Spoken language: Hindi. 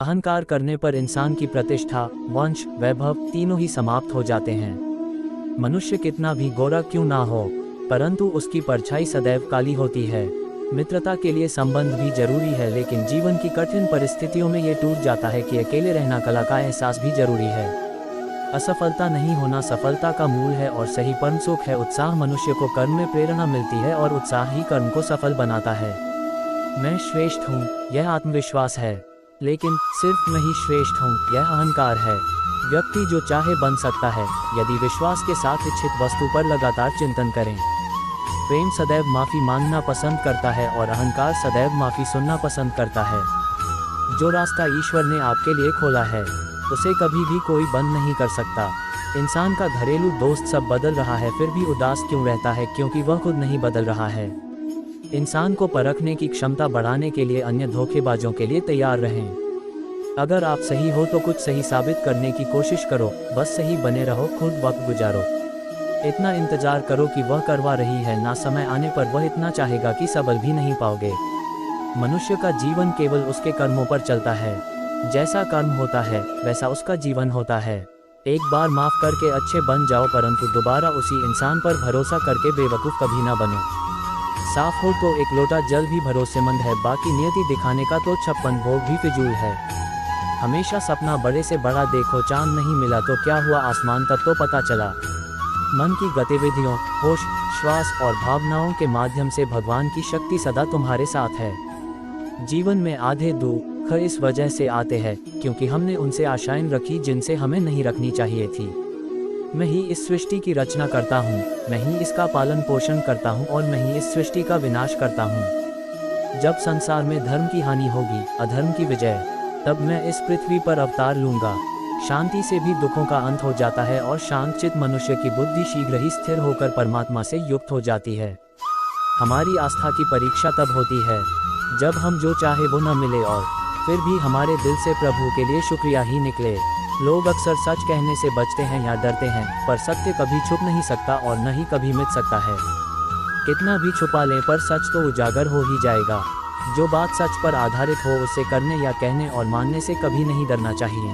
अहंकार करने पर इंसान की प्रतिष्ठा, वंश, वैभव तीनों ही समाप्त हो जाते हैं। मनुष्य कितना भी गोरा क्यों ना हो, परंतु उसकी परछाई सदैव काली होती है। मित्रता के लिए संबंध भी जरूरी है, लेकिन जीवन की कठिन परिस्थितियों में ये टूट जाता है कि अकेले रहना कला का एहसास भी जरूरी है। असफलता नहीं होना सफलता का मूल है और सही परम सुख है। उत्साह मनुष्य को कर्म में प्रेरणा मिलती है और उत्साह ही कर्म को सफल बनाता है। मैं श्रेष्ठ हूँ, यह आत्मविश्वास है, लेकिन सिर्फ मैं ही श्रेष्ठ हूँ, यह अहंकार है। व्यक्ति जो चाहे बन सकता है, यदि विश्वास के साथ इच्छित वस्तु पर लगातार चिंतन करें। प्रेम सदैव माफ़ी मांगना पसंद करता है और अहंकार सदैव माफ़ी सुनना पसंद करता है। जो रास्ता ईश्वर ने आपके लिए खोला है, उसे कभी भी कोई बंद नहीं कर सकता। इंसान का घरेलू दोस्त सब बदल रहा है, फिर भी उदास क्यों रहता है? क्योंकि वह खुद नहीं बदल रहा है। इंसान को परखने की क्षमता बढ़ाने के लिए अन्य धोखेबाजों के लिए तैयार रहें। अगर आप सही हो तो कुछ सही साबित करने की कोशिश करो, बस सही बने रहो, खुद वक्त गुजारो। इतना इंतजार करो कि वह करवा रही है, ना समय आने पर वह इतना चाहेगा कि सबल भी नहीं पाओगे। मनुष्य का जीवन केवल उसके कर्मों पर चलता है। जैसा कर्म होता है वैसा उसका जीवन होता है। एक बार माफ करके अच्छे बन जाओ, परंतु दोबारा उसी इंसान पर भरोसा करके बेवकूफ़ कभी ना बनो। साफ हो तो एक लोटा जल भी भरोसेमंद है, बाकी नियति दिखाने का तो 56 भोग भी फिजूल है। हमेशा सपना बड़े से बड़ा देखो, चांद नहीं मिला तो क्या हुआ आसमान, तब तो पता चला। मन की गतिविधियों, होश, श्वास और भावनाओं के माध्यम से भगवान की शक्ति सदा तुम्हारे साथ है। जीवन में आधे दुख इस वजह से आते हैं क्योंकि हमने उनसे आशाएं रखी जिनसे हमें नहीं रखनी चाहिए थी। मैं ही इस सृष्टि की रचना करता हूँ, मैं ही इसका पालन पोषण करता हूँ और मैं ही इस सृष्टि का विनाश करता हूँ। जब संसार में धर्म की हानि होगी, अधर्म की विजय, तब मैं इस पृथ्वी पर अवतार लूंगा। शांति से भी दुखों का अंत हो जाता है और शांतचित्त मनुष्य की बुद्धि शीघ्र ही स्थिर होकर परमात्मा से युक्त हो जाती है। हमारी आस्था की परीक्षा तब होती है जब हम जो चाहे वो न मिले और फिर भी हमारे दिल से प्रभु के लिए शुक्रिया ही निकले। लोग अक्सर सच कहने से बचते हैं या डरते हैं, पर सत्य कभी छुप नहीं सकता और न ही कभी मिट सकता है। कितना भी छुपा लें पर सच तो उजागर हो ही जाएगा। जो बात सच पर आधारित हो उसे करने या कहने और मानने से कभी नहीं डरना चाहिए।